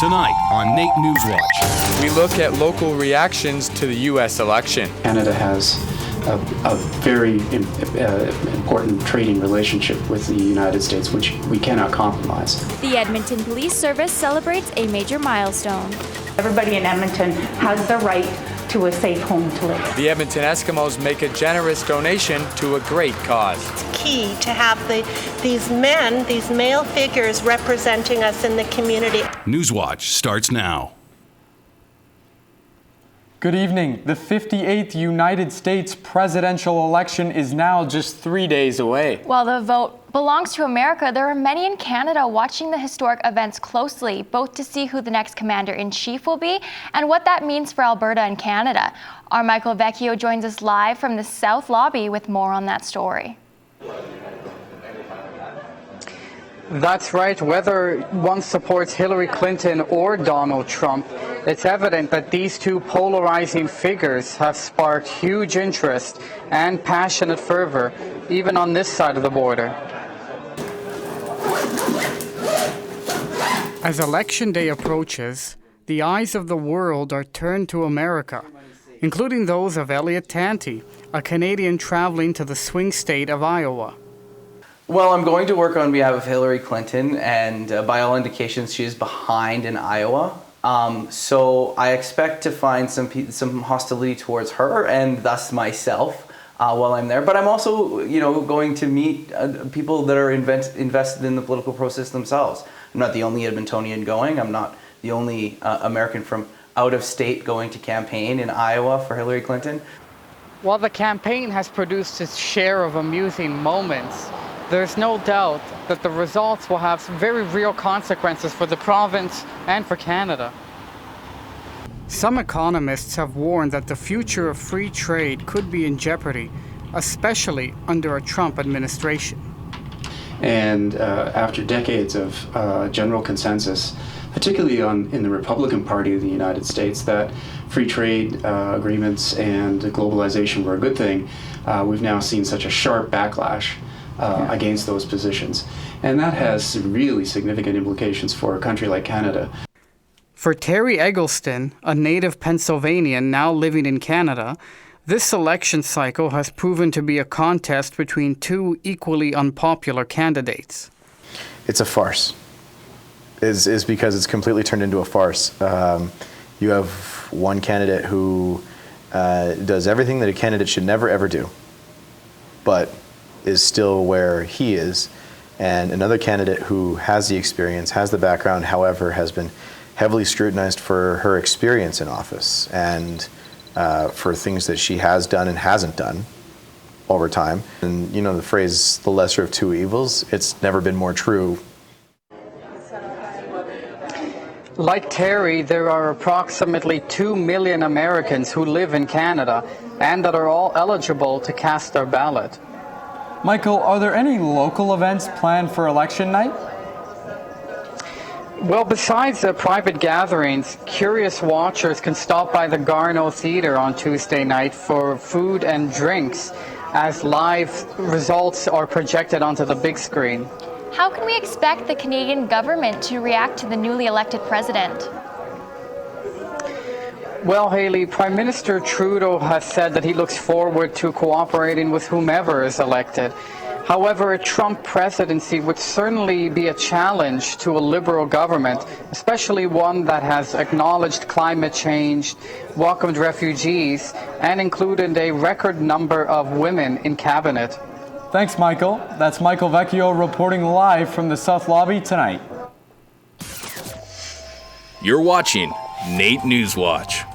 Tonight on NAIT NewsWatch. We look at local reactions to the U.S. election. Canada has a very important trading relationship with the United States, which we cannot compromise. The Edmonton Police Service celebrates a major milestone. Everybody in Edmonton has the right to a safe home to live. The Edmonton Eskimos make a generous donation to a great cause. It's key to have these men, these male figures representing us in the community. NewsWatch starts now. Good evening. The 58th United States presidential election is now just 3 days away. While the vote belongs to America, there are many in Canada watching the historic events closely, both to see who the next commander-in-chief will be and what that means for Alberta and Canada. Our Michael Vecchio joins us live from the South Lobby with more on that story. That's right. Whether one supports Hillary Clinton or Donald Trump, it's evident that these two polarizing figures have sparked huge interest and passionate fervor, even on this side of the border. As Election Day approaches, the eyes of the world are turned to America, including those of Elliot Tanti, a Canadian traveling to the swing state of Iowa. Well, I'm going to work on behalf of Hillary Clinton, and by all indications, she is behind in Iowa. So I expect to find some hostility towards her and thus myself while I'm there. But I'm also, going to meet people that are invested in the political process themselves. I'm not the only Edmontonian going. I'm not the only American from out of state going to campaign in Iowa for Hillary Clinton. While the campaign has produced its share of amusing moments, there's no doubt that the results will have some very real consequences for the province and for Canada. Some economists have warned that the future of free trade could be in jeopardy, especially under a Trump administration. And after decades of general consensus, particularly in the Republican Party of the United States, that free trade agreements and globalization were a good thing, we've now seen such a sharp backlash against those positions. And that has really significant implications for a country like Canada. For Terry Eggleston, a native Pennsylvanian now living in Canada, this election cycle has proven to be a contest between two equally unpopular candidates. It's a farce. Is because it's completely turned into a farce. You have one candidate who does everything that a candidate should never ever do, but is still where he is, and another candidate who has the experience, has the background, however, has been heavily scrutinized for her experience in office and for things that she has done and hasn't done over time. And the phrase, the lesser of two evils, it's never been more true. Like Terry, there are approximately 2 million Americans who live in Canada and that are all eligible to cast their ballot. Michael, are there any local events planned for election night? Well, besides the private gatherings, curious watchers can stop by the Garneau Theatre on Tuesday night for food and drinks as live results are projected onto the big screen. How can we expect the Canadian government to react to the newly elected president? Well, Haley, Prime Minister Trudeau has said that he looks forward to cooperating with whomever is elected. However, a Trump presidency would certainly be a challenge to a Liberal government, especially one that has acknowledged climate change, welcomed refugees, and included a record number of women in cabinet. Thanks, Michael. That's Michael Vecchio reporting live from the South Lobby tonight. You're watching NAIT NewsWatch.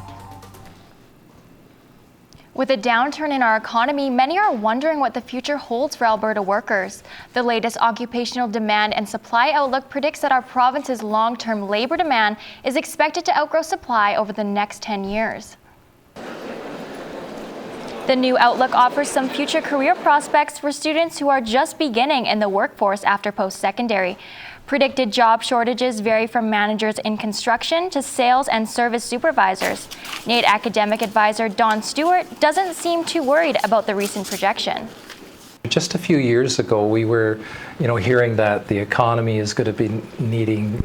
With a downturn in our economy, many are wondering what the future holds for Alberta workers. The latest occupational demand and supply outlook predicts that our province's long-term labor demand is expected to outgrow supply over the next 10 years. The new outlook offers some future career prospects for students who are just beginning in the workforce after post-secondary. Predicted job shortages vary from managers in construction to sales and service supervisors. NAIT academic advisor Don Stewart doesn't seem too worried about the recent projection. Just a few years ago, we were, hearing that the economy is going to be needing,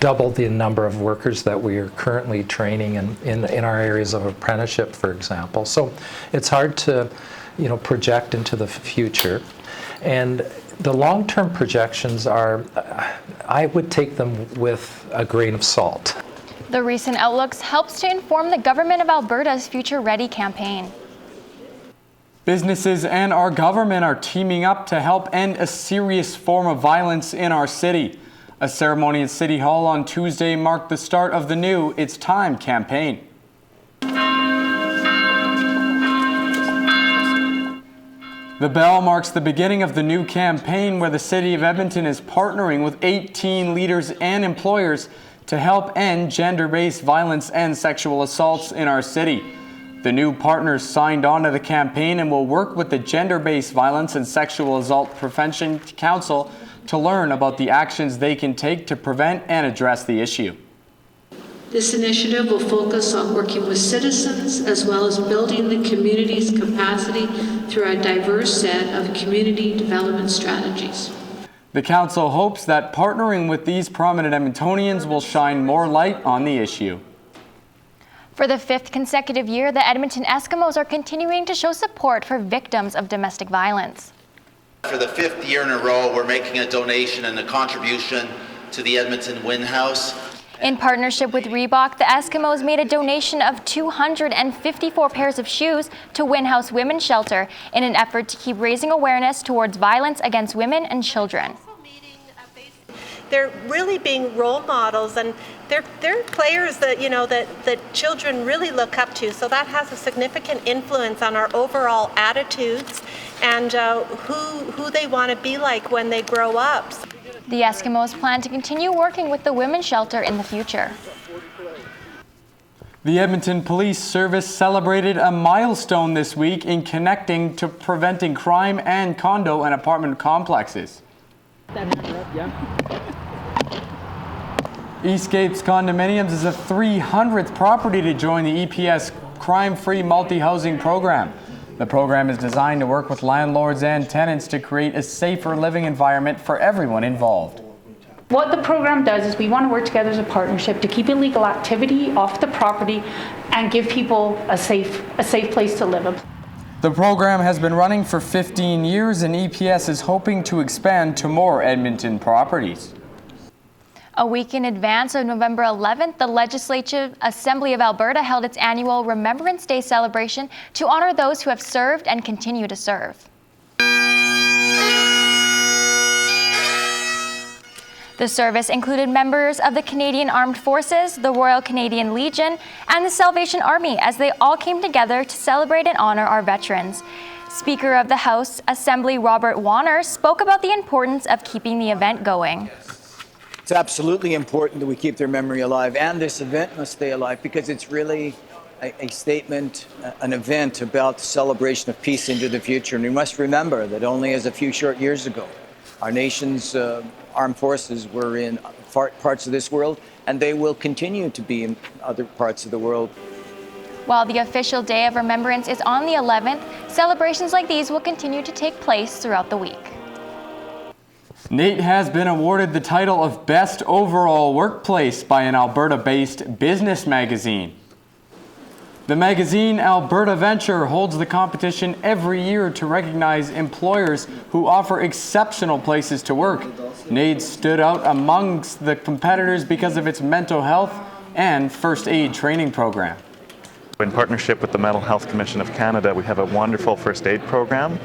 double the number of workers that we are currently training in our areas of apprenticeship, for example. So it's hard to, project into the future. And the long-term projections are, I would take them with a grain of salt. The recent outlooks helps to inform the government of Alberta's Future Ready campaign. Businesses and our government are teaming up to help end a serious form of violence in our city. A ceremony at City Hall on Tuesday marked the start of the new It's Time campaign. The bell marks the beginning of the new campaign where the City of Edmonton is partnering with 18 leaders and employers to help end gender-based violence and sexual assaults in our city. The new partners signed on to the campaign and will work with the Gender-Based Violence and Sexual Assault Prevention Council to learn about the actions they can take to prevent and address the issue. This initiative will focus on working with citizens as well as building the community's capacity through a diverse set of community development strategies. The council hopes that partnering with these prominent Edmontonians will shine more light on the issue. For the 5th consecutive year, the Edmonton Eskimos are continuing to show support for victims of domestic violence. For the 5th year in a row, we're making a donation and a contribution to the Edmonton Win House. In partnership with Reebok, the Eskimos made a donation of 254 pairs of shoes to Win House Women's Shelter in an effort to keep raising awareness towards violence against women and children. They're really being role models, and they're players that that children really look up to. So that has a significant influence on our overall attitudes and who they want to be like when they grow up. The Eskimos plan to continue working with the women's shelter in the future. The Edmonton Police Service celebrated a milestone this week in connecting to preventing crime and condo and apartment complexes. Eastgate's Condominiums is the 300th property to join the EPS crime-free multi-housing program. The program is designed to work with landlords and tenants to create a safer living environment for everyone involved. What the program does is we want to work together as a partnership to keep illegal activity off the property and give people a safe place to live. The program has been running for 15 years and EPS is hoping to expand to more Edmonton properties. A week in advance of November 11th, the Legislative Assembly of Alberta held its annual Remembrance Day celebration to honor those who have served and continue to serve. The service included members of the Canadian Armed Forces, the Royal Canadian Legion, and the Salvation Army as they all came together to celebrate and honor our veterans. Speaker of the House Assembly Robert Warner spoke about the importance of keeping the event going. It's absolutely important that we keep their memory alive, and this event must stay alive because it's really a statement, an event about the celebration of peace into the future. And we must remember that only as a few short years ago, our nation's armed forces were in parts of this world, and they will continue to be in other parts of the world. While the official Day of Remembrance is on the 11th, celebrations like these will continue to take place throughout the week. NAIT has been awarded the title of Best Overall Workplace by an Alberta-based business magazine. The magazine Alberta Venture holds the competition every year to recognize employers who offer exceptional places to work. NAIT stood out amongst the competitors because of its mental health and first aid training program. In partnership with the Mental Health Commission of Canada, we have a wonderful first aid program,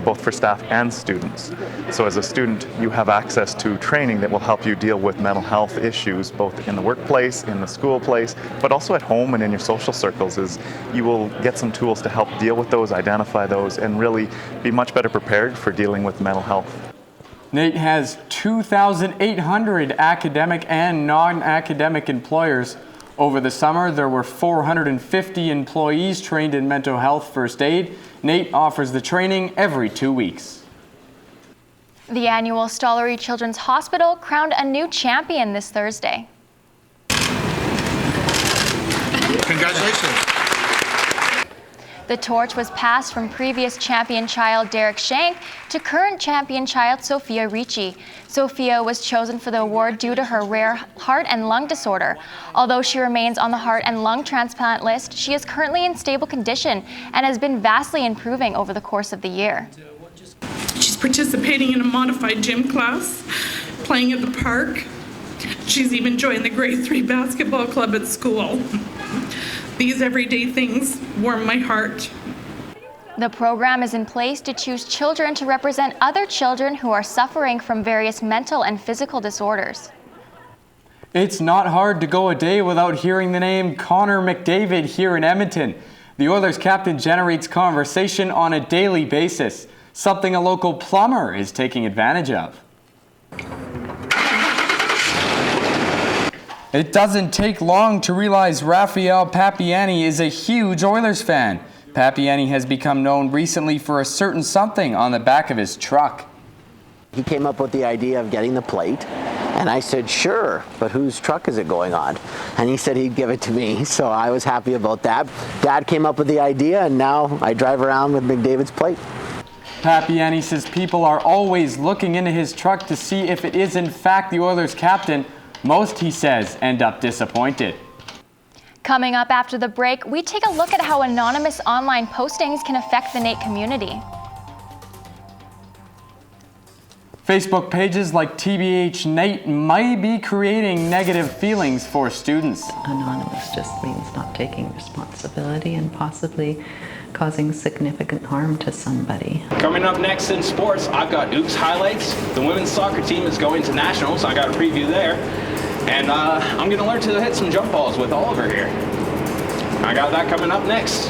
both for staff and students. So as a student, you have access to training that will help you deal with mental health issues, both in the workplace, in the school place, but also at home and in your social circles. You will get some tools to help deal with those, identify those, and really be much better prepared for dealing with mental health. NAIT has 2,800 academic and non-academic employers. Over the summer, there were 450 employees trained in mental health first aid. NAIT offers the training every 2 weeks. The annual Stollery Children's Hospital crowned a new champion this Thursday. Congratulations. The torch was passed from previous champion child Derek Shank to current champion child Sophia Ricci. Sophia was chosen for the award due to her rare heart and lung disorder. Although she remains on the heart and lung transplant list, she is currently in stable condition and has been vastly improving over the course of the year. She's participating in a modified gym class, playing at the park. She's even joined the grade 3 basketball club at school. These everyday things warm my heart. The program is in place to choose children to represent other children who are suffering from various mental and physical disorders. It's not hard to go a day without hearing the name Connor McDavid here in Edmonton. The Oilers captain generates conversation on a daily basis, something a local plumber is taking advantage of. It doesn't take long to realize Raphael Papiani is a huge Oilers fan. Papiani has become known recently for a certain something on the back of his truck. He came up with the idea of getting the plate, and I said, sure, but whose truck is it going on? And he said he'd give it to me, so I was happy about that. Dad came up with the idea, and now I drive around with McDavid's plate. Papiani says people are always looking into his truck to see if it is in fact the Oilers captain. Most, he says, end up disappointed. Coming up after the break, we take a look at how anonymous online postings can affect the NAIT community. Facebook pages like TBH NAIT might be creating negative feelings for students. Anonymous just means not taking responsibility and possibly causing significant harm to somebody. Coming up next in sports, I've got Oops highlights. The women's soccer team is going to nationals, so I got a preview there. And I'm going to learn to hit some jump balls with Oliver here. I got that coming up next.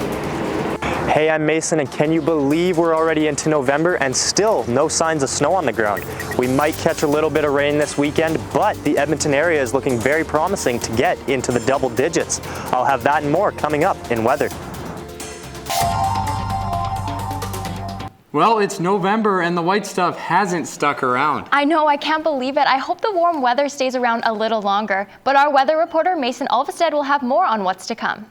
Hey, I'm Mason, and can you believe we're already into November and still no signs of snow on the ground? We might catch a little bit of rain this weekend, but the Edmonton area is looking very promising to get into the double digits. I'll have that and more coming up in weather. Well, it's November and the white stuff hasn't stuck around. I know, I can't believe it. I hope the warm weather stays around a little longer. But our weather reporter, Mason Olvestead, will have more on what's to come.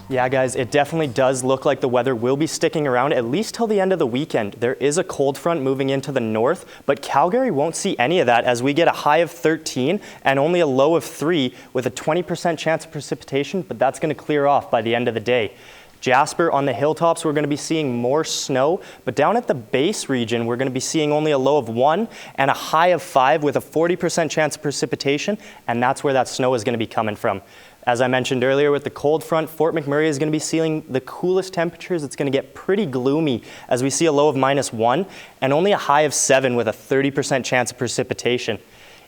Yeah, guys, it definitely does look like the weather will be sticking around at least till the end of the weekend. There is a cold front moving into the north, but Calgary won't see any of that as we get a high of 13 and only a low of 3 with a 20% chance of precipitation, but that's going to clear off by the end of the day. Jasper, on the hilltops, we're going to be seeing more snow, but down at the base region, we're going to be seeing only a low of 1 and a high of 5 with a 40% chance of precipitation, and that's where that snow is going to be coming from. As I mentioned earlier, with the cold front, Fort McMurray is going to be seeing the coolest temperatures. It's going to get pretty gloomy as we see a low of -1 and only a high of 7 with a 30% chance of precipitation.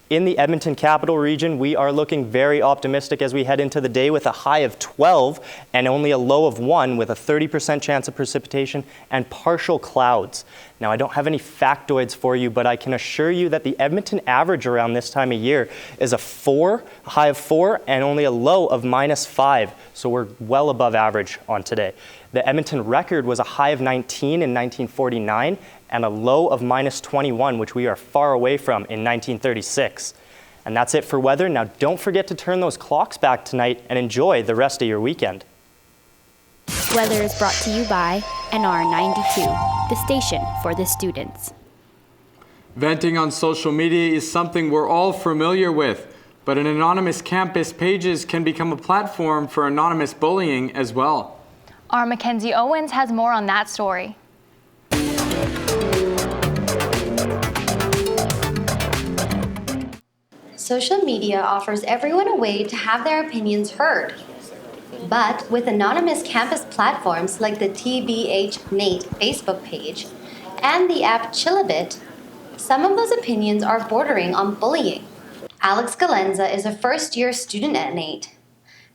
In the Edmonton Capital Region, we are looking very optimistic as we head into the day with a high of 12 and only a low of 1 with a 30% chance of precipitation and partial clouds. Now, I don't have any factoids for you, but I can assure you that the Edmonton average around this time of year is a high of 4 and only a low of -5. So we're well above average on today. The Edmonton record was a high of 19 in 1949 and a low of -21, which we are far away from in 1936. And that's it for weather. Now, don't forget to turn those clocks back tonight and enjoy the rest of your weekend. Weather is brought to you by NR92, the station for the students. Venting on social media is something we're all familiar with, but an anonymous campus pages can become a platform for anonymous bullying as well. Our Mackenzie Owens has more on that story. Social media offers everyone a way to have their opinions heard. But with anonymous campus platforms like the TBH NAIT Facebook page and the app Chillabit, some of those opinions are bordering on bullying. Alex Galenza is a first-year student at NAIT.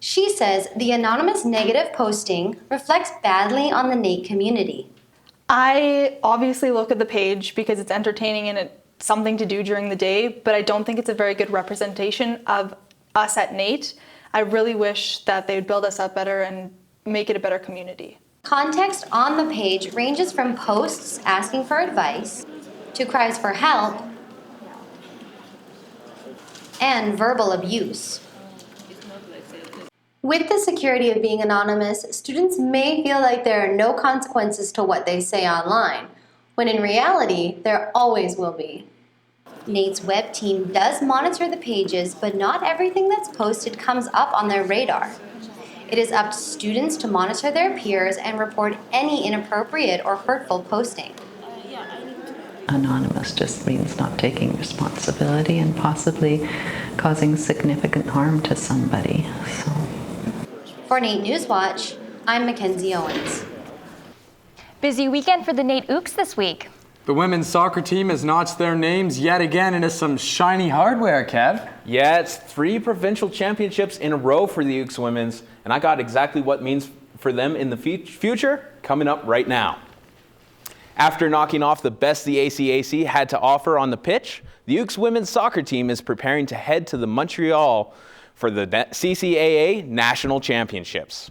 She says the anonymous negative posting reflects badly on the NAIT community. I obviously look at the page because it's entertaining and it's something to do during the day, but I don't think it's a very good representation of us at NAIT. I really wish that they would build us up better and make it a better community. Context on the page ranges from posts asking for advice to cries for help and verbal abuse. With the security of being anonymous, students may feel like there are no consequences to what they say online, when in reality, there always will be. NAIT's web team does monitor the pages, but not everything that's posted comes up on their radar. It is up to students to monitor their peers and report any inappropriate or hurtful posting. Anonymous just means not taking responsibility and possibly causing significant harm to somebody. So. For NAIT NewsWatch, I'm Mackenzie Owens. Busy weekend for the NAIT Ooks this week. The women's soccer team has notched their names yet again into some shiny hardware, Kev. Yeah, it's 3 provincial championships in a row for the Ooks women's, and I got exactly what it means for them in the future coming up right now. After knocking off the best the ACAC had to offer on the pitch, the Ooks women's soccer team is preparing to head to the Montreal for the CCAA National Championships.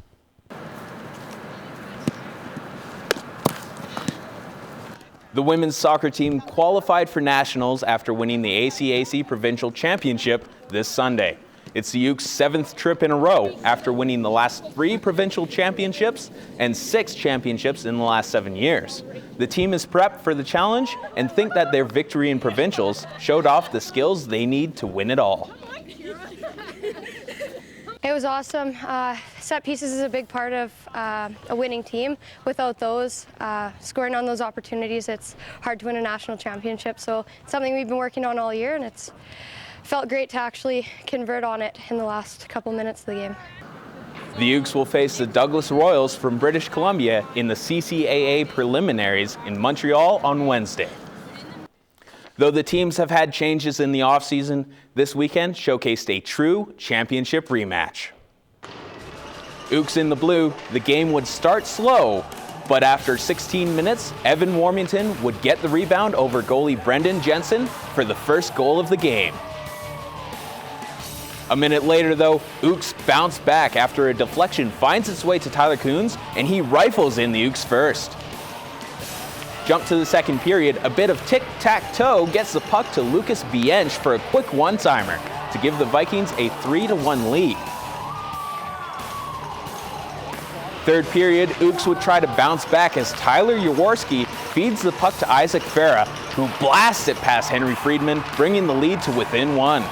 The women's soccer team qualified for nationals after winning the ACAC Provincial Championship this Sunday. It's the Ooks' 7th trip in a row after winning the last 3 provincial championships and 6 championships in the last 7 years. The team is prepped for the challenge and think that their victory in provincials showed off the skills they need to win it all. It was awesome. Set pieces is a big part of a winning team. Without those, scoring on those opportunities, it's hard to win a national championship. So it's something we've been working on all year, and it's felt great to actually convert on it in the last couple minutes of the game. The Ooks will face the Douglas Royals from British Columbia in the CCAA preliminaries in Montreal on Wednesday. Though the teams have had changes in the offseason, this weekend showcased a true championship rematch. Ooks in the blue, the game would start slow, but after 16 minutes, Evan Warmington would get the rebound over goalie Brendan Jensen for the first goal of the game. A minute later, though, Ooks bounced back after a deflection finds its way to Tyler Coons, and he rifles in the Ooks first. Jump to the second period, a bit of tic-tac-toe gets the puck to Lucas Biench for a quick one-timer to give the Vikings a 3-1 lead. Third period, Ooks would try to bounce back as Tyler Jaworski feeds the puck to Isaac Farah, who blasts it past Henry Friedman, bringing the lead to within 1.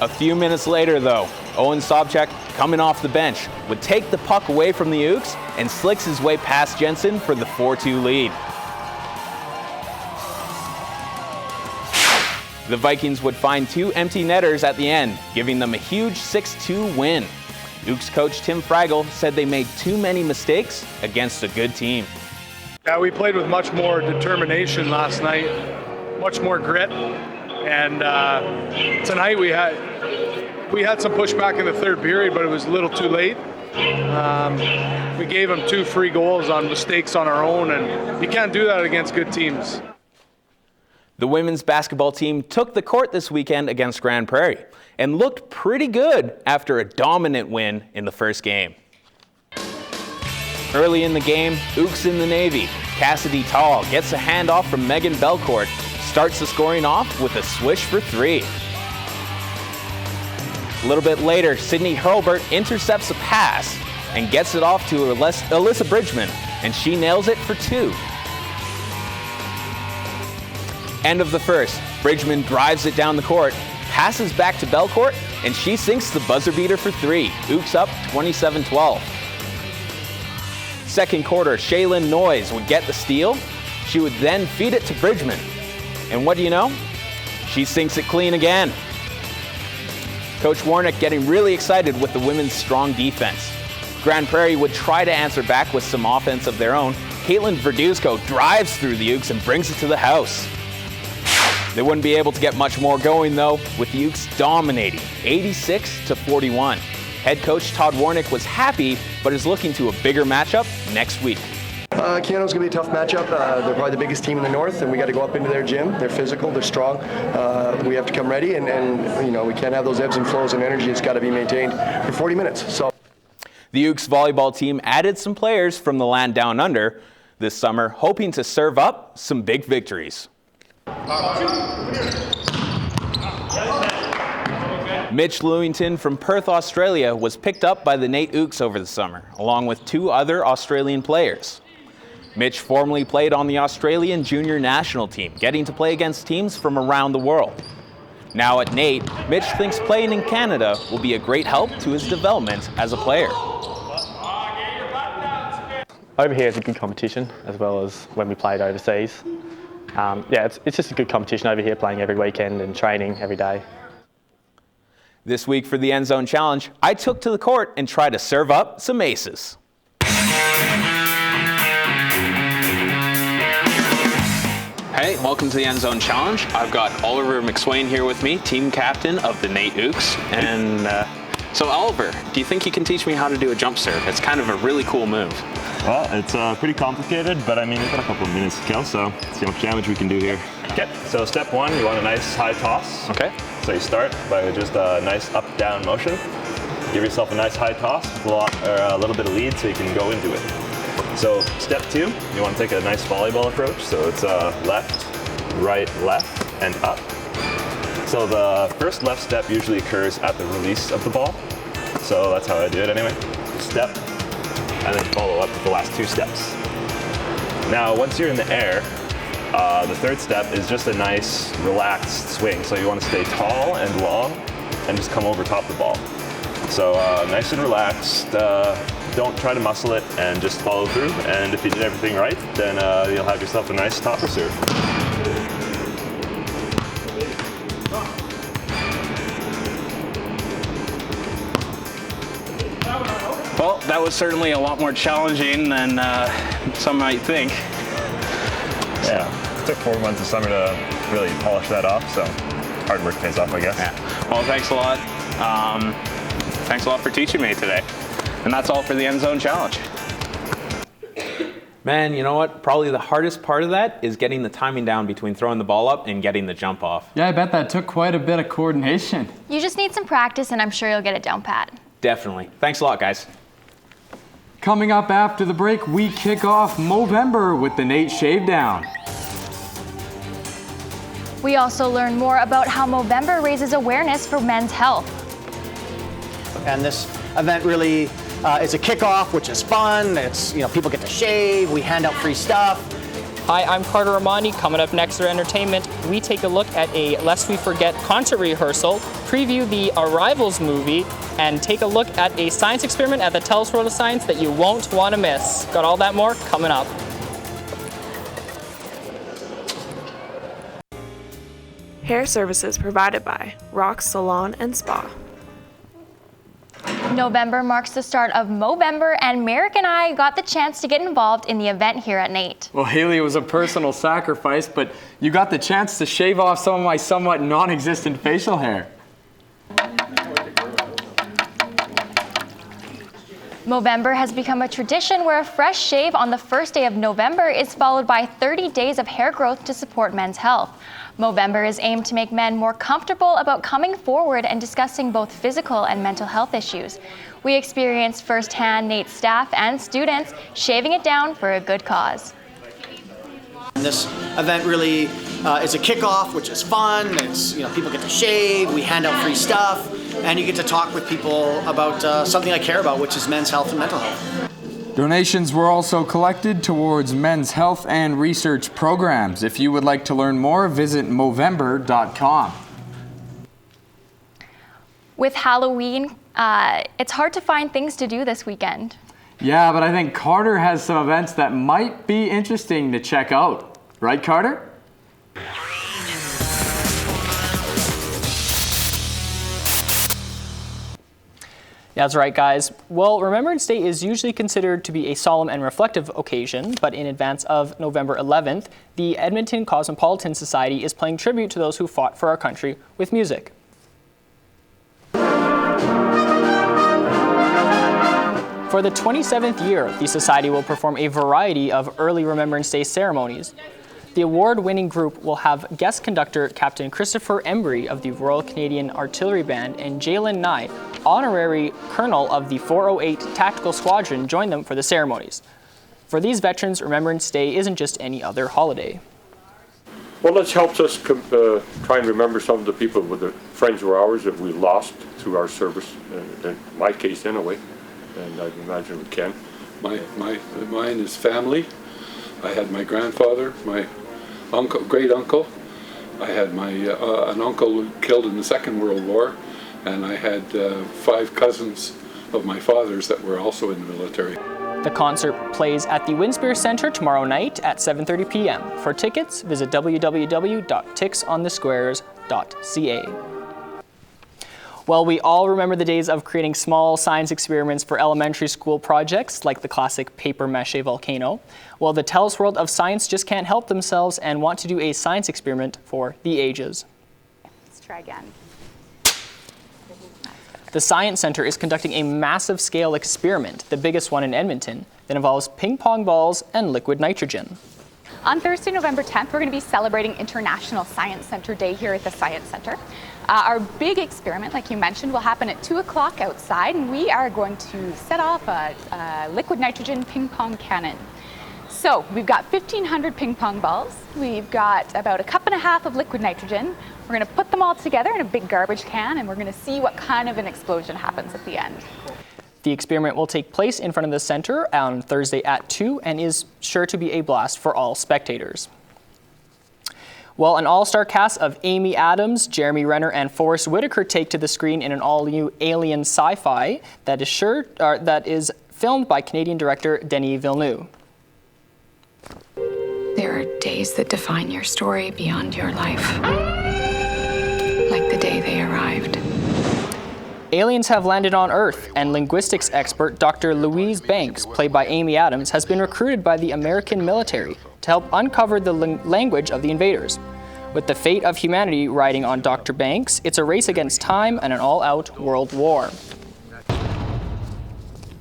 A few minutes later, though, Owen Sobchak, coming off the bench, would take the puck away from the Ooks and slicks his way past Jensen for the 4-2 lead. The Vikings would find 2 empty netters at the end, giving them a huge 6-2 win. Ooks coach Tim Fragel said they made too many mistakes against a good team. Yeah, we played with much more determination last night, much more grit, and tonight we had some pushback in the third period, but it was a little too late. We gave them 2 free goals on mistakes on our own, and you can't do that against good teams. The women's basketball team took the court this weekend against Grand Prairie and looked pretty good after a dominant win in the first game. Early in the game, Ooks in the Navy. Cassidy Tall gets a handoff from Megan Belcourt, starts the scoring off with a swish for 3. A little bit later, Sydney Hurlbert intercepts a pass and gets it off to Alyssa Bridgman, and she nails it for 2. End of the first, Bridgman drives it down the court, passes back to Belcourt, and she sinks the buzzer beater for 3. Ooks up 27-12. Second quarter, Shaylin Noyes would get the steal. She would then feed it to Bridgman. And what do you know? She sinks it clean again. Coach Warnick getting really excited with the women's strong defense. Grand Prairie would try to answer back with some offense of their own. Caitlin Verduzco drives through the Ooks and brings it to the house. They wouldn't be able to get much more going, though, with the Ooks dominating 86-41. Head coach Todd Warnick was happy, but is looking to a bigger matchup next week. Keano's going to be a tough matchup. They're probably the biggest team in the north, and we got to go up into their gym. They're physical, they're strong. We have to come ready, and we can't have those ebbs and flows and energy. It's got to be maintained for 40 minutes. So, the Ooks volleyball team added some players from the land down under this summer, hoping to serve up some big victories. Mitch Lewington from Perth, Australia was picked up by the NAIT Ooks over the summer, along with 2 other Australian players. Mitch formerly played on the Australian junior national team, getting to play against teams from around the world. Now at NAIT, Mitch thinks playing in Canada will be a great help to his development as a player. Over here is a good competition, as well as when we played overseas. Yeah, it's just a good competition over here, playing every weekend and training every day. This week for the End Zone Challenge, I took to the court and tried to serve up some aces. Hey, welcome to the End Zone Challenge. I've got Oliver McSwain here with me, team captain of the NAIT Ooks. And so Oliver, do you think you can teach me how to do a jump serve? It's kind of a really cool move. Well, it's pretty complicated, but I mean, we've got a couple of minutes to kill, so let's see how much damage we can do here. Okay, so step 1, you want a nice high toss. Okay. So you start by just a nice up-down motion. Give yourself a nice high toss with a little bit of lead so you can go into it. So step 2, you want to take a nice volleyball approach. So it's left, right, left, and up. So the first left step usually occurs at the release of the ball. So that's how I do it anyway. Step, and then follow up with the last 2 steps. Now, once you're in the air, the third step is just a nice, relaxed swing. So you want to stay tall and long and just come over top the ball. So nice and relaxed. Don't try to muscle it and just follow through. And if you did everything right, then you'll have yourself a nice topper serve. Well, that was certainly a lot more challenging than some might think. Yeah, it took 4 months of summer to really polish that off, so hard work pays off, I guess. Yeah. Well, thanks a lot. Thanks a lot for teaching me today. And that's all for the End Zone Challenge. Man, you know what? Probably the hardest part of that is getting the timing down between throwing the ball up and getting the jump off. Yeah, I bet that took quite a bit of coordination. You just need some practice, and I'm sure you'll get it down pat. Definitely. Thanks a lot, guys. Coming up after the break, we kick off Movember with the NAIT Shave Down. We also learn more about how Movember raises awareness for men's health. And this event really is a kickoff, which is fun. It's, people get to shave, we hand out free stuff. Hi, I'm Carter Armani. Coming up next for entertainment, we take a look at a Lest We Forget concert rehearsal, preview the Arrivals movie, and take a look at a science experiment at the Telus World of Science that you won't want to miss. Got all that more coming up. Hair services provided by Rock Salon and Spa. November marks the start of Movember, and Merrick and I got the chance to get involved in the event here at NAIT. Well, Haley, it was a personal sacrifice, but you got the chance to shave off some of my somewhat non-existent facial hair. Movember has become a tradition where a fresh shave on the first day of November is followed by 30 days of hair growth to support men's health. Movember is aimed to make men more comfortable about coming forward and discussing both physical and mental health issues. We experienced firsthand NAIT staff and students shaving it down for a good cause. This event really is a kickoff, which is fun. It's, people get to shave, we hand out free stuff, and you get to talk with people about something I care about, which is men's health and mental health. Donations were also collected towards men's health and research programs. If you would like to learn more, visit Movember.com. With Halloween, it's hard to find things to do this weekend. Yeah, but I think Carter has some events that might be interesting to check out. Right, Carter? That's right, guys. Well, Remembrance Day is usually considered to be a solemn and reflective occasion, but in advance of November 11th, the Edmonton Cosmopolitan Society is paying tribute to those who fought for our country with music. For the 27th year, the Society will perform a variety of early Remembrance Day ceremonies. The award-winning group will have guest conductor Captain Christopher Embry of the Royal Canadian Artillery Band and Jalen Nye, honorary colonel of the 408 Tactical Squadron, join them for the ceremonies. For these veterans, Remembrance Day isn't just any other holiday. Well, this helps us try and remember some of the people with the friends of ours that we lost through our service, in my case anyway, and I imagine we can. Mine is family. I had my grandfather, my great uncle. I had my an uncle killed in the Second World War, and I had 5 cousins of my father's that were also in the military. The concert plays at the Winspear Centre tomorrow night at 7:30 p.m. For tickets, visit www.ticksonthesquares.ca. Well, we all remember the days of creating small science experiments for elementary school projects like the classic paper mache volcano. Well, the TELUS World of Science just can't help themselves and want to do a science experiment for the ages. Let's try again. The Science Centre is conducting a massive scale experiment, the biggest one in Edmonton, that involves ping pong balls and liquid nitrogen. On Thursday, November 10th, we're going to be celebrating International Science Centre Day here at the Science Centre. Our big experiment, like you mentioned, will happen at 2 o'clock outside, and we are going to set off a liquid nitrogen ping pong cannon. So we've got 1,500 ping pong balls. We've got about 1.5 cups of liquid nitrogen. We're going to put them all together in a big garbage can, and we're going to see what kind of an explosion happens at the end. The experiment will take place in front of the centre on Thursday at 2 and is sure to be a blast for all spectators. Well, an all-star cast of Amy Adams, Jeremy Renner, and Forrest Whitaker take to the screen in an all-new alien sci-fi that is filmed by Canadian director Denis Villeneuve. There are days that define your story beyond your life, like the day they arrived. Aliens have landed on Earth, and linguistics expert Dr. Louise Banks, played by Amy Adams, has been recruited by the American military to help uncover the language of the invaders. With the fate of humanity riding on Dr. Banks, it's a race against time and an all-out world war.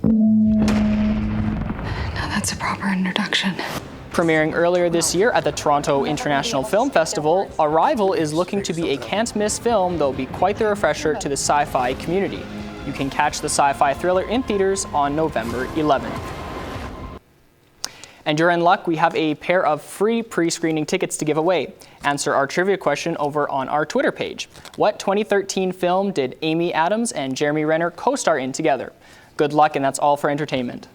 Now that's a proper introduction. Premiering earlier this year at the Toronto International Film Festival, Arrival is looking to be a can't-miss film that will be quite the refresher to the sci-fi community. You can catch the sci-fi thriller in theaters on November 11th. And you're in luck, we have a pair of free pre-screening tickets to give away. Answer our trivia question over on our Twitter page. What 2013 film did Amy Adams and Jeremy Renner co-star in together? Good luck, and that's all for entertainment.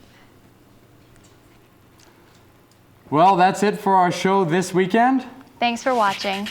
Well, that's it for our show this weekend. Thanks for watching.